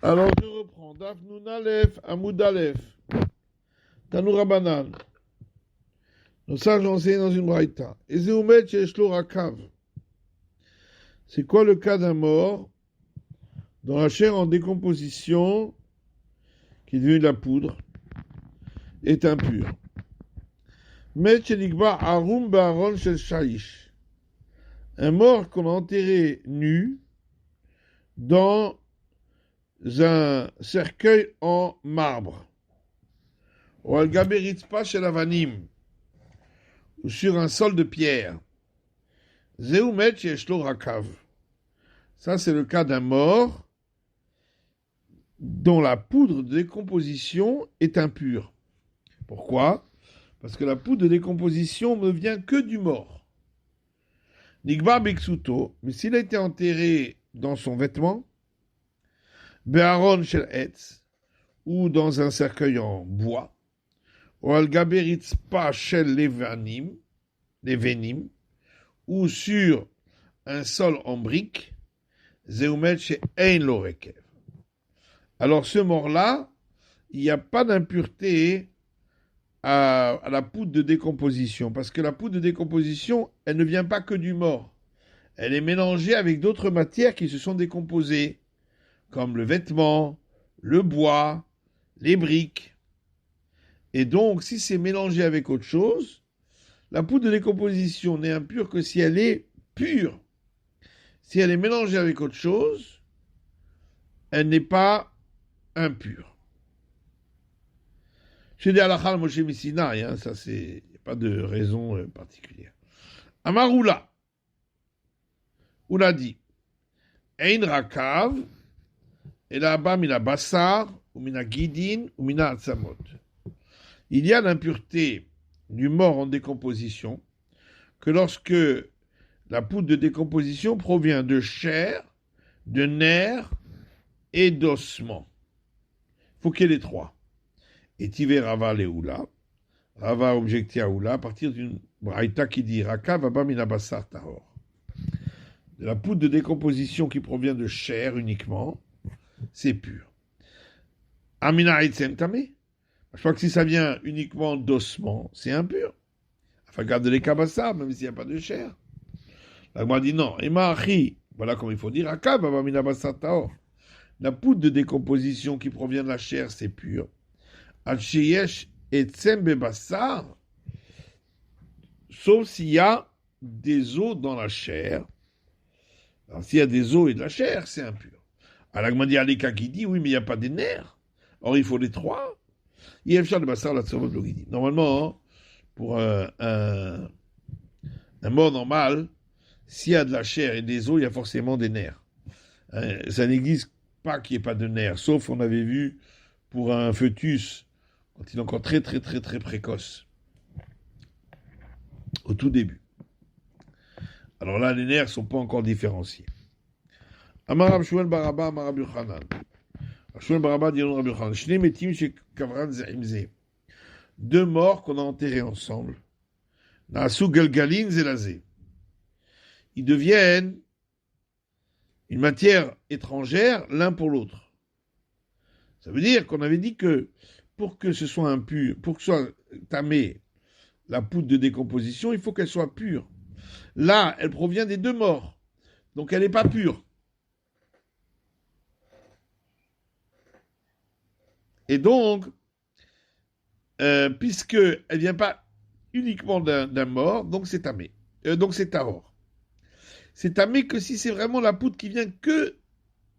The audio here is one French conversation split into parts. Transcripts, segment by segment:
Alors je reprends. Daf Nun Aleph, Amoud Aleph. Tanu Rabbanan. Nos sages enseignent dans une braïta. Ezeumet Yeshlo Rakav. C'est quoi le cas d'un mort dont la chair en décomposition, qui est devenue de la poudre, est impure? Met Shenikba Arum Ba'aron Shel Shaish. Un mort qu'on a enterré nu dans un cercueil en marbre. Ou al gaberitzpa shel avanim, ou sur un sol de pierre. Zeumet yeshlo rakav. Ça, c'est le cas d'un mort dont la poudre de décomposition est impure. Pourquoi? Parce que la poudre de décomposition ne vient que du mort. Nikbar biksuto, mais s'il a été enterré dans son vêtement, be'aron shel etz, ou dans un cercueil en bois, ou al gaberitzpa shel levanim, ou sur un sol en brique, zeumet chez ein lo rekev. Alors ce mort-là, il n'y a pas d'impureté à la poudre de décomposition, parce que la poudre de décomposition, elle ne vient pas que du mort. Elle est mélangée avec d'autres matières qui se sont décomposées, comme le vêtement, le bois, les briques. Et donc, si c'est mélangé avec autre chose, la poudre de décomposition n'est impure que si elle est pure. Si elle est mélangée avec autre chose, elle n'est pas impure. Chez des halachal Moshe Misinaï, ça c'est pas de raison particulière. Amaroula, Oula dit, Ein rakav, et là-bas mina bassar, ou mina guidin, ou mina atzamot. Il y a l'impureté du mort en décomposition que lorsque la poudre de décomposition provient de chair, de nerfs et d'ossements. Il faut qu'il y ait les trois. Et Tivé Rava Leoula, Rava objecté à Oula, à partir d'une braïta qui dit Raka vaba mina bassar tahor. De la poudre de décomposition qui provient de chair uniquement, c'est pur. Amina itzem tamé. Je crois que si ça vient uniquement d'ossements, c'est impur. Enfin, garde les kabassar, même s'il n'y a pas de chair. La Gemara dit non. Emachi, voilà comment il faut dire. Raka vaba mina bassar tahor. La poudre de décomposition qui provient de la chair, c'est pur. Al-Sheyesh et Bassar, sauf s'il y a des os dans la chair. Alors, s'il y a des os et de la chair, c'est impur. Alors, dit Aleka qui dit, oui, mais il n'y a pas des nerfs. Or, il faut les trois. Normalement, pour un mort normal, s'il y a de la chair et des os, il y a forcément des nerfs. Ça n'existe pas qu'il n'y ait pas de nerfs, sauf on avait vu pour un fœtus, quand il est encore très précoce, au tout début. Alors là, les nerfs ne sont pas encore différenciés. Amarab Shmuel Baraba, Amarab Yochanan. Shmuel Baraba dit Rabbi Yochanan, Shne metim chez Kavran Zehimze. Deux morts qu'on a enterrés ensemble. Naasu Galgalin Zelazé. Ils deviennent une matière étrangère l'un pour l'autre. Ça veut dire qu'on avait dit que pour que ce soit impur, pour que ce soit tamé, la poudre de décomposition, il faut qu'elle soit pure. Là, elle provient des deux morts. Donc elle n'est pas pure. Et donc, puisqu'elle ne vient pas uniquement d'un mort, donc c'est tamé. Donc c'est tahor. C'est tamé que si c'est vraiment la poudre qui vient que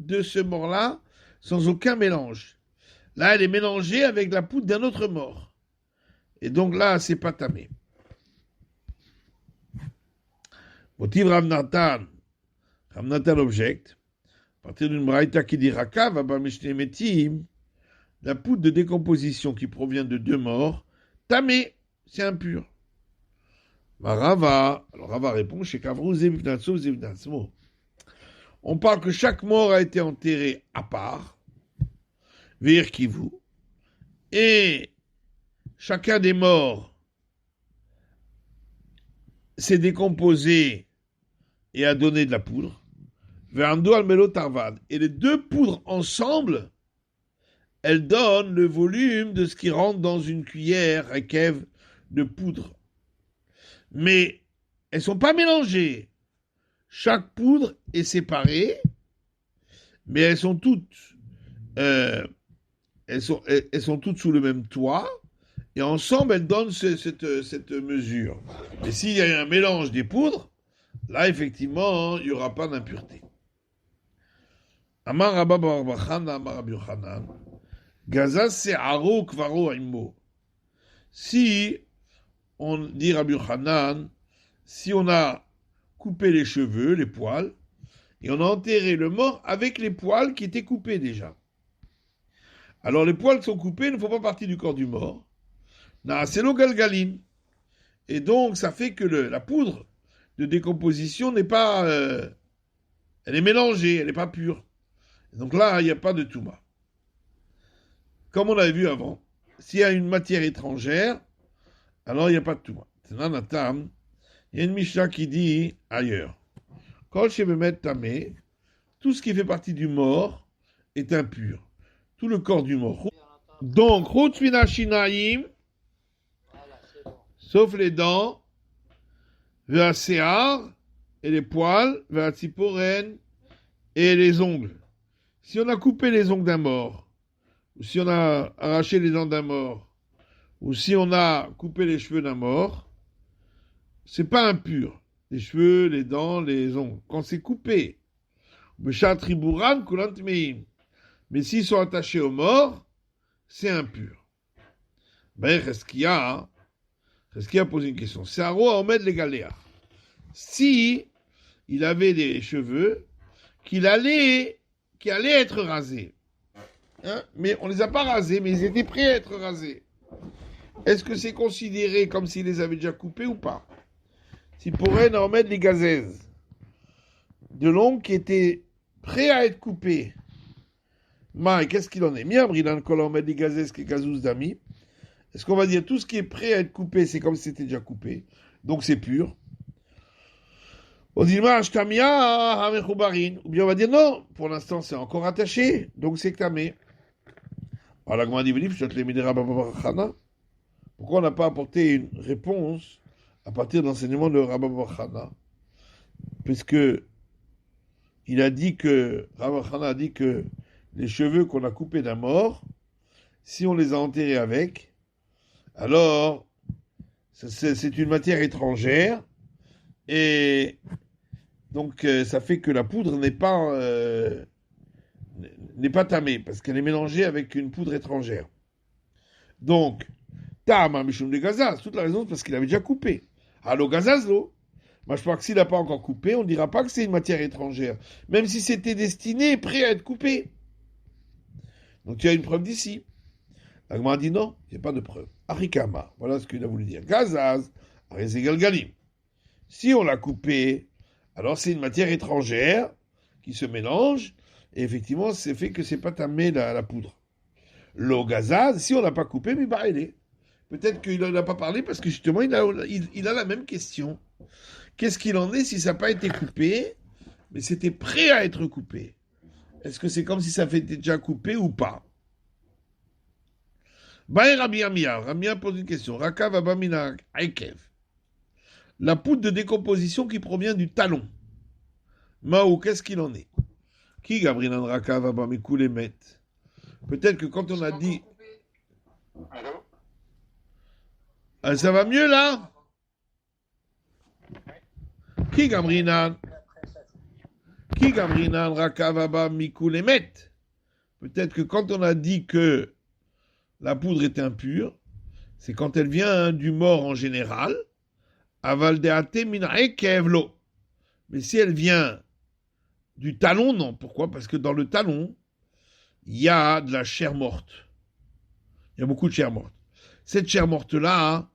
de ce mort-là, sans aucun mélange. Là, elle est mélangée avec la poudre d'un autre mort. Et donc là, c'est pas tamé. Motiv Rav Natan objecte, à partir d'une braïta qui dit Raka, Vaba Mishne Metim, la poudre de décomposition qui provient de deux morts, tamé, c'est impur. Rava, alors Rava répond, chez Kavrou Zevnatso Zevnatsmo. On parle que chaque mort a été enterré à part, Vir Kivu, et chacun des morts s'est décomposé et a donné de la poudre. Ve'amdo al melo tarvad. Et les deux poudres ensemble, elles donnent le volume de ce qui rentre dans une cuillère rekev de poudre. Mais elles ne sont pas mélangées. Chaque poudre est séparée, mais elles sont toutes sous le même toit, et ensemble elles donnent cette mesure. Mais s'il y a un mélange des poudres, là effectivement il n'y aura pas d'impureté. Amar Rabba bar Bar Chana, Amar Rabbi Yochanan, Gazaz se'aro kvaro imo. Si on dit Rabbi Yochanan, si on a coupé les cheveux, les poils, et on a enterré le mort avec les poils qui étaient coupés déjà. Alors les poils qui sont coupés ne font pas partie du corps du mort. C'est le galgaline. Et donc ça fait que la poudre de décomposition n'est pas... elle est mélangée, elle n'est pas pure. Et donc là, il n'y a pas de touma. Comme on l'avait vu avant, s'il y a une matière étrangère, alors il n'y a pas de touma. C'est là, Natam. Il y a une Mishnah qui dit ailleurs. Quand je vais mettre tamé, tout ce qui fait partie du mort est impur. Tout le corps du mort. Donc, chutz mina shinaim, sauf les dents, ve'asear, et les poils, ve'atziporen, et les ongles. Si on a coupé les ongles d'un mort, ou si on a arraché les dents d'un mort, ou si on a coupé les cheveux d'un mort, c'est pas impur. Les cheveux, les dents, les ongles. Quand c'est coupé, mais s'ils sont attachés aux morts, c'est impur. Ben, Cheskia pose une question. C'est Aro Ahmed les Galéas. Si il avait des cheveux qui allaient être rasés, hein, mais on les a pas rasés, mais ils étaient prêts à être rasés. Est-ce que c'est considéré comme s'il les avait déjà coupés ou pas? Si pourrait en mettre les gazaises de l'ongle qui étaient prêts à être coupés. Mais qu'est-ce qu'il en est? Miabridan kol met les gazaises qui gazouz d'ami. Est-ce qu'on va dire tout ce qui est prêt à être coupé, c'est comme si c'était déjà coupé, donc c'est pur? On dit ou bien on va dire non, pour l'instant c'est encore attaché, donc c'est tamé. Alors la dit pourquoi on n'a pas apporté une réponse à partir de l'enseignement de Rabba bar Chana, puisque Rabba bar Chana a dit que les cheveux qu'on a coupés d'un mort, si on les a enterrés avec, alors c'est une matière étrangère, et donc ça fait que la poudre n'est pas tamée, parce qu'elle est mélangée avec une poudre étrangère. Donc, Tama Mishum de Gazaz, toute la raison, c'est parce qu'il avait déjà coupé. Allo Gazazlo. Moi, je crois que s'il n'a pas encore coupé, on ne dira pas que c'est une matière étrangère, même si c'était destiné, prêt à être coupé. Donc, tu as une preuve d'ici. L'Agma dit non, il n'y a pas de preuve. Arikama, voilà ce qu'il a voulu dire. Gazaz, Arezegal Galim. Si on l'a coupé, alors c'est une matière étrangère qui se mélange, et effectivement, c'est fait que c'est pas tamé la poudre. L'eau Gazaz, si on l'a pas coupé, mais bah, elle est. Peut-être qu'il n'en a pas parlé parce que justement, il a la même question. Qu'est-ce qu'il en est si ça n'a pas été coupé, mais c'était prêt à être coupé? Est-ce que c'est comme si ça avait été déjà coupé ou pas? Baï Rabbi Amia pose une question. Rakav Abamina Aikev. La poudre de décomposition qui provient du talon. Maou, qu'est-ce qu'il en est? Qui Gabrinan Rakav Abamikou les met? Peut-être que quand on a dit... Ah, ça va mieux là? Qui Gabrinan Rakavaba Mikou les met? Peut-être que quand on a dit que la poudre est impure, c'est quand elle vient du mort en général, avaldeate minae kevlo. Mais si elle vient du talon, non. Pourquoi? Parce que dans le talon, il y a de la chair morte. Il y a beaucoup de chair morte. Cette chair morte-là,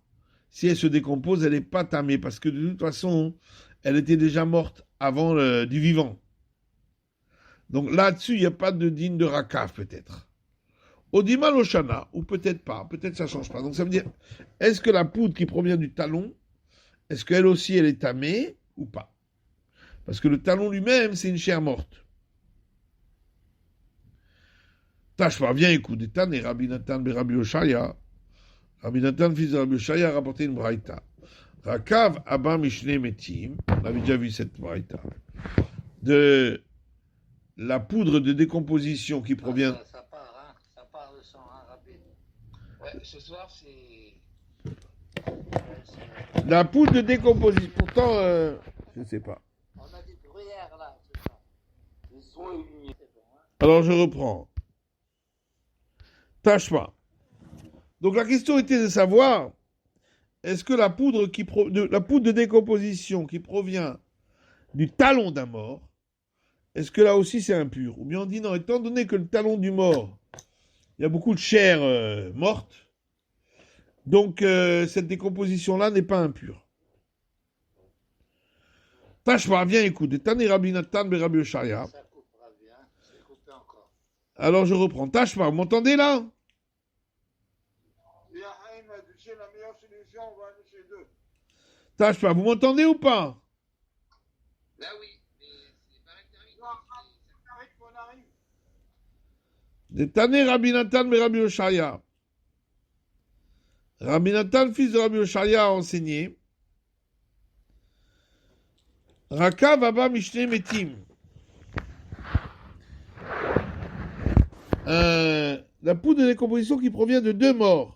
si elle se décompose, elle n'est pas tamée, parce que de toute façon, elle était déjà morte avant du vivant. Donc là-dessus, il n'y a pas de digne de Rakav, peut-être. Odima Loshana, ou peut-être pas, peut-être ça ne change pas. Donc ça veut dire, est-ce que la poudre qui provient du talon, est-ce qu'elle aussi, elle est tamée ou pas? Parce que le talon lui-même, c'est une chair morte. Tashma, viens écoute. Etan et Rabbi Nathan Rabbi Oshaya. Rabbi Nathan, fils de Rabbi Oshaya, a rapporté une braïta. Rakav Abba Mishne Metim. On avait déjà vu cette braïta. De la poudre de décomposition qui provient. Ça part de son Rabbi. Ouais, ce soir, c'est. La poudre de décomposition. Pourtant, je ne sais pas. On a des bruyères là, c'est ça. Le son et lumière. C'est bon, hein. Alors je reprends. Tashma. Donc la question était de savoir, est-ce que la poudre de décomposition qui provient du talon d'un mort, est-ce que là aussi c'est impur? Ou bien on dit non, étant donné que le talon du mort, il y a beaucoup de chair morte, donc cette décomposition-là n'est pas impure. Tashma, viens écoute. Tani Rabbi Nathan Rabbi Oshaya. Ça coupera bien, c'est coupé encore. Alors je reprends. Tashma, vous m'entendez là? La meilleure solution, on va aller chez deux. Tashma, vous m'entendez ou pas? Là oui, mais c'est pas intermittent. Non, ça arrive qu'on arrive. Tani Rabbi Nathan Rabbi Oshaya. Rabbi Nathan, fils de Rabbi Oshaya, a enseigné Rakav Abba Mishne Metim. La poudre de décomposition qui provient de deux morts.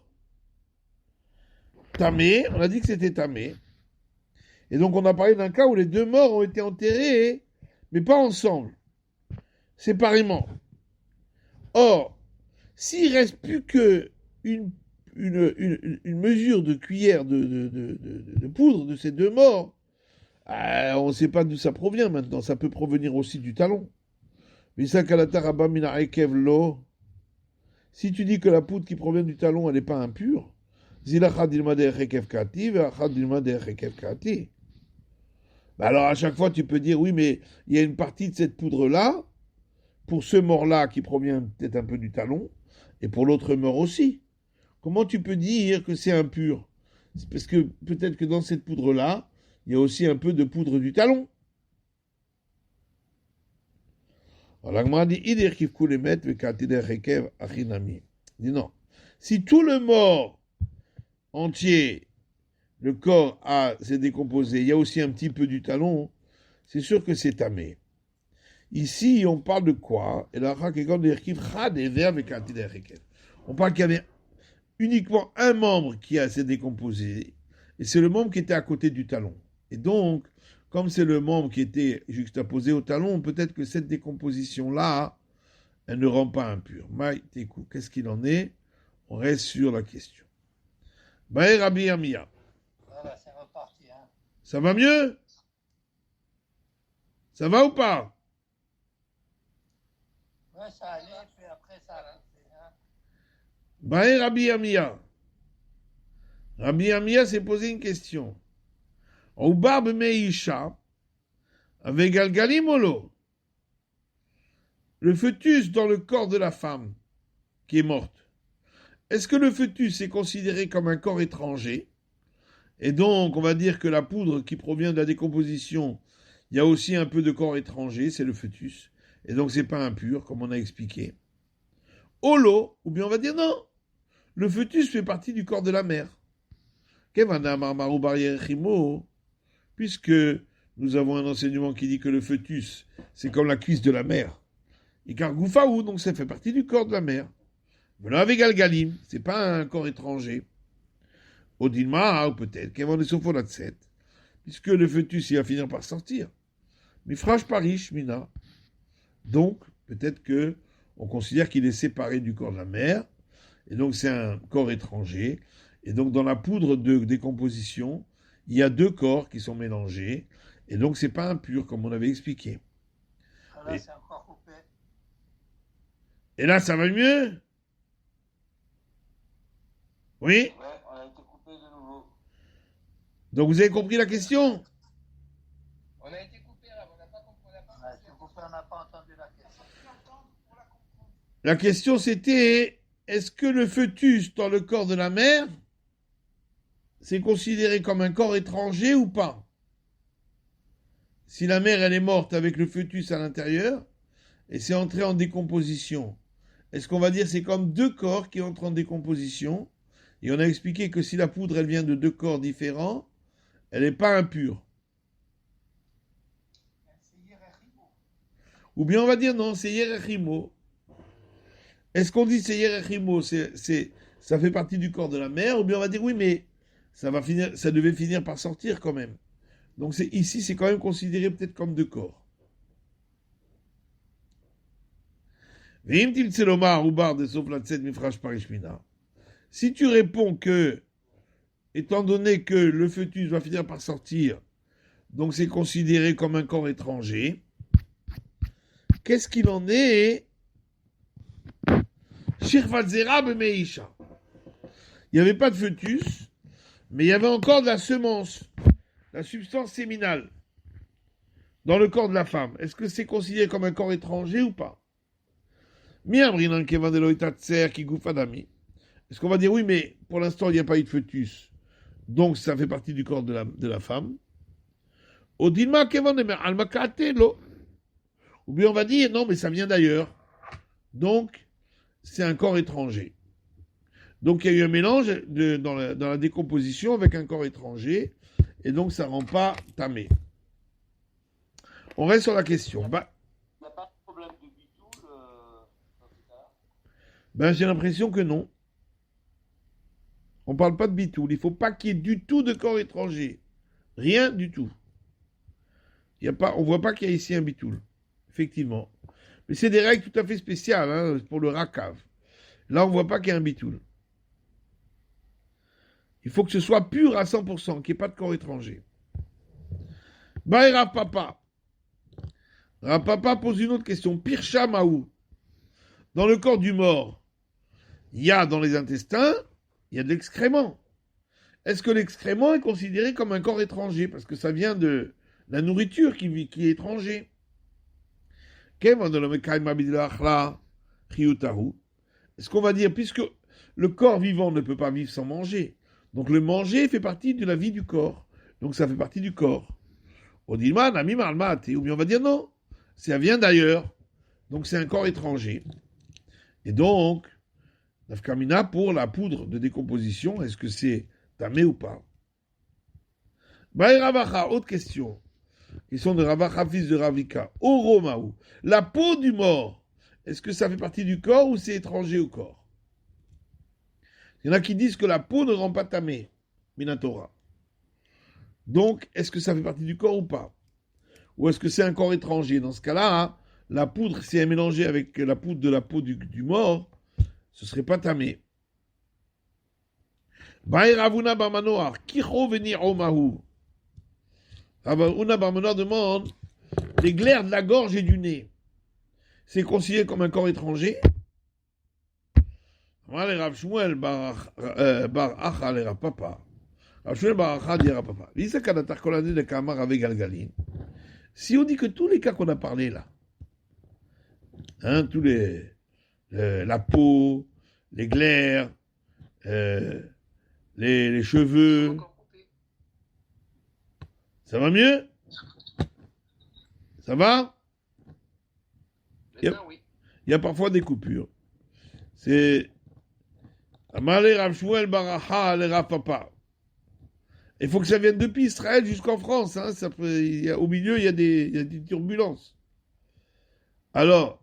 Tamé, on a dit que c'était Tamé. Et donc on a parlé d'un cas où les deux morts ont été enterrés, mais pas ensemble, séparément. Or, s'il reste plus que une mesure de cuillère de poudre de ces deux morts, on ne sait pas d'où ça provient maintenant. Ça peut provenir aussi du talon. Si tu dis que la poudre qui provient du talon, elle n'est pas impure, alors à chaque fois tu peux dire oui, mais il y a une partie de cette poudre-là, pour ce mort-là qui provient peut-être un peu du talon, et pour l'autre mort aussi. Comment tu peux dire que c'est impur? C'est parce que peut-être que dans cette poudre-là, il y a aussi un peu de poudre du talon. Alors la dit dit non. Si tout le mort entier, le corps s'est décomposé, il y a aussi un petit peu du talon, c'est sûr que c'est tamé. Ici, on parle de quoi? On parle qu'il y avait uniquement un membre qui s'est décomposé, et c'est le membre qui était à côté du talon. Et donc, comme c'est le membre qui était juxtaposé au talon, peut-être que cette décomposition-là, elle ne rend pas impure. Maïtekou, qu'est-ce qu'il en est? On reste sur la question. Baé Rabbi Amiya. Voilà, c'est reparti. Hein. Ça va mieux? Ça va ou pas? Ouais, ça allait, puis après ça allait. Hein. Baé Rabbi Amiya. Rabbi Amiya s'est posé une question. Ou barbe meisha, avec Galgalim Olo. Le fœtus dans le corps de la femme qui est morte. Est-ce que le fœtus est considéré comme un corps étranger? Et donc, on va dire que la poudre qui provient de la décomposition, il y a aussi un peu de corps étranger, c'est le fœtus. Et donc, c'est pas impur, comme on a expliqué. Olo, ou bien on va dire non. Le fœtus fait partie du corps de la mère. Puisque nous avons un enseignement qui dit que le fœtus, c'est comme la cuisse de la mère. Et car Goufaou, donc ça fait partie du corps de la mère. Voilà avec Galgalim, c'est pas un corps étranger. Odilma, ou peut-être, puisque le fœtus, il va finir par sortir. Mifraj parish, mina. Donc, peut-être que on considère qu'il est séparé du corps de la mère, et donc c'est un corps étranger. Et donc, dans la poudre de décomposition, il y a deux corps qui sont mélangés, et donc c'est pas impur, comme on avait expliqué. Là, c'est encore coupé. Et là, ça va mieux? Oui? Ouais, on a été coupé de nouveau. Donc, vous avez compris la question? On a été coupé là, on n'a pas compris. On n'a pas entendu la question. La question c'était, est-ce que le fœtus dans le corps de la mère, c'est considéré comme un corps étranger ou pas? si la mère elle est morte avec le fœtus à l'intérieur et c'est entré en décomposition, est-ce qu'on va dire c'est comme deux corps qui entrent en décomposition? Et on a expliqué que si la poudre elle vient de deux corps différents, elle n'est pas impure. Ou bien on va dire non, c'est Yerechimo. Est-ce qu'on dit c'est Yerechimo, ça fait partie du corps de la mère, ou bien on va dire oui, mais ça devait finir par sortir quand même. Donc ici, c'est quand même considéré peut-être comme deux corps. Si tu réponds que, étant donné que le fœtus va finir par sortir, donc c'est considéré comme un corps étranger, qu'est-ce qu'il en est? Il n'y avait pas de fœtus, mais il y avait encore de la semence, la substance séminale, dans le corps de la femme. Est-ce que c'est considéré comme un corps étranger ou pas? Est-ce qu'on va dire oui, mais pour l'instant il n'y a pas eu de fœtus, donc ça fait partie du corps de la femme? Ou bien on va dire non, mais ça vient d'ailleurs, donc c'est un corps étranger. Donc il y a eu un mélange dans la décomposition avec un corps étranger, et donc ça ne rend pas tamé. On reste sur la question. Il n'y a pas de problème de bitoul J'ai l'impression que non. On ne parle pas de bitoul. Il ne faut pas qu'il y ait du tout de corps étranger. Rien du tout. On ne voit pas qu'il y a ici un bitoul. Effectivement. Mais c'est des règles tout à fait spéciales pour le rakav. Là, on ne voit pas qu'il y a un bitoul. Il faut que ce soit pur à 100%, qu'il n'y ait pas de corps étranger. Rav Papa. Rav Papa pose une autre question. Pirsha Maou. Dans le corps du mort, il y a dans les intestins, il y a de l'excrément. Est-ce que l'excrément est considéré comme un corps étranger? Parce que ça vient de la nourriture qui est étranger. Est-ce qu'on va dire, puisque le corps vivant ne peut pas vivre sans manger, donc le manger fait partie de la vie du corps. Donc ça fait partie du corps. Ou bien on va dire non, ça vient d'ailleurs. Donc c'est un corps étranger. Et donc, nafkamina pour la poudre de décomposition, est-ce que c'est tamé ou pas? Ravacha, autre question. Question de Ravacha, fils de Ravika. Oromaou. La peau du mort, est-ce que ça fait partie du corps ou c'est étranger au corps? Il y en a qui disent que la peau ne rend pas tamé, Minatora. Donc, est-ce que ça fait partie du corps ou pas? Ou est-ce que c'est un corps étranger? Dans ce cas-là, la poudre, si elle est mélangée avec la poudre de la peau du mort, ce ne serait pas tamé. Baï Ravuna Barmanoar, Kicho venir Omahu. Ravuna Barmanoar demande les glaires de la gorge et du nez. C'est considéré comme un corps étranger? Rav Shmuel bar Acha le Rav Papa. Rav Shmuel bar Acha dit Rav Papa. Si on dit que tous les cas qu'on a parlé là, tous la peau, les glaires, les cheveux, ça va mieux? Ça va? Il y a parfois des coupures. C'est Amalé Rav Shmuel Baracha le Rav Papa. Il faut que ça vienne depuis Israël jusqu'en France. Au milieu, il y a des turbulences. Alors,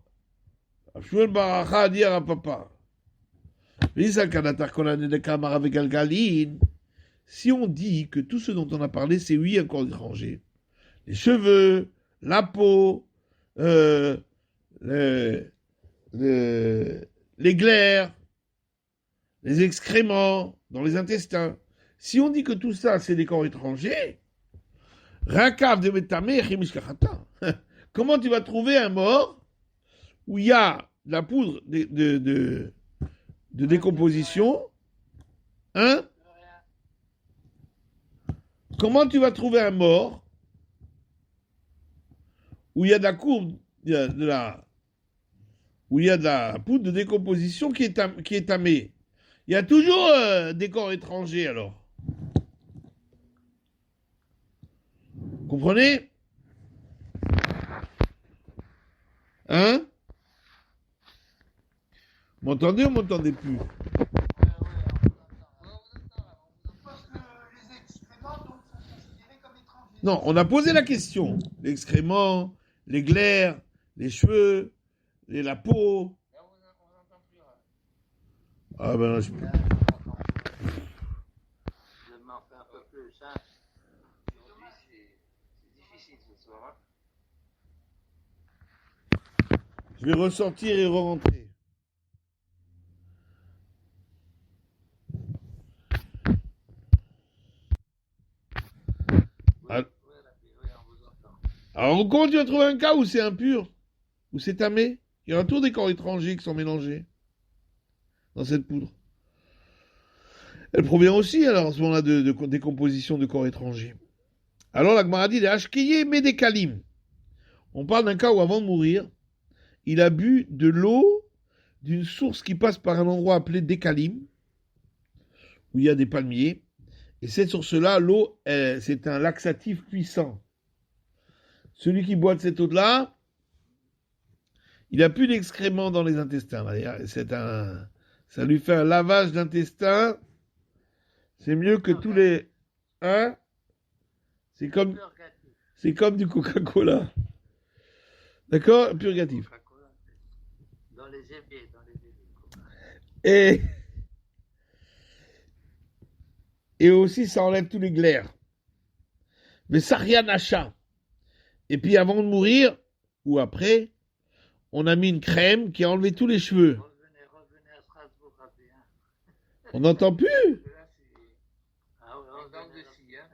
Rav Shmuel Baracha dit à Rav Papa. Si on dit que tout ce dont on a parlé, c'est oui, un corps étranger. Les cheveux, la peau, les glaires, les excréments dans les intestins. Si on dit que tout ça, c'est des corps étrangers, Rakav de Metame, comment tu vas trouver un mort où il y a la poudre de décomposition, Comment tu vas trouver un mort où il y a de la courbe, où il y a de la poudre de décomposition qui est tamée? Il y a toujours des corps étrangers alors. Comprenez? Hein? Vous m'entendez ou vous m'entendez plus? Parce que les excréments, donc, sont considérés comme étrangers. Non, on a posé la question. L'excrément, les glaires, les cheveux, la peau. Ah ben là, je peux. Je m'en fais un peu plus, hein. Aujourd'hui, c'est difficile ce soir, hein. Je vais ressortir et re-rentrer. Alors, comment tu vas trouver un cas où c'est impur? Où c'est tamé? Il y a un tour des corps étrangers qui sont mélangés dans cette poudre. Elle provient aussi, alors, à ce moment-là, de décomposition de corps étrangers. Alors, la Gemara dit, les Ashkeye Medekalim. On parle d'un cas où, avant de mourir, il a bu de l'eau d'une source qui passe par un endroit appelé Dekalim, où il y a des palmiers. Et cette source-là, l'eau, c'est un laxatif puissant. Celui qui boit de cette eau-là, il n'a plus d'excréments dans les intestins. Ça lui fait un lavage d'intestin. C'est mieux que tous les... Hein? C'est comme du Coca-Cola. D'accord? Purgatif. Dans les éviers. Et aussi, ça enlève tous les glaires. Mais ça, rien n'achat. Et puis, avant de mourir, ou après, on a mis une crème qui a enlevé tous les cheveux. Revenez à Strasbourg, rapidement. On n'entend plus. Ah ouais, on donne dessus, hein.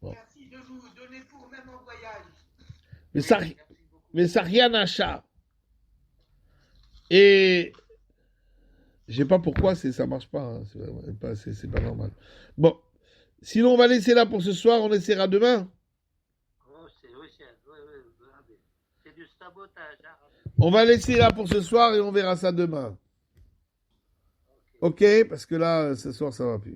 Bon. Merci de nous donner pour même en voyage. Mais ça, rien n'achat. Et je sais pas pourquoi ça marche pas. Hein. C'est pas normal. Bon. Sinon, on va laisser là pour ce soir. On essaiera demain. C'est du sabotage. Hein. On va laisser là pour ce soir et on verra ça demain. Ok, parce que là, ce soir, ça va plus.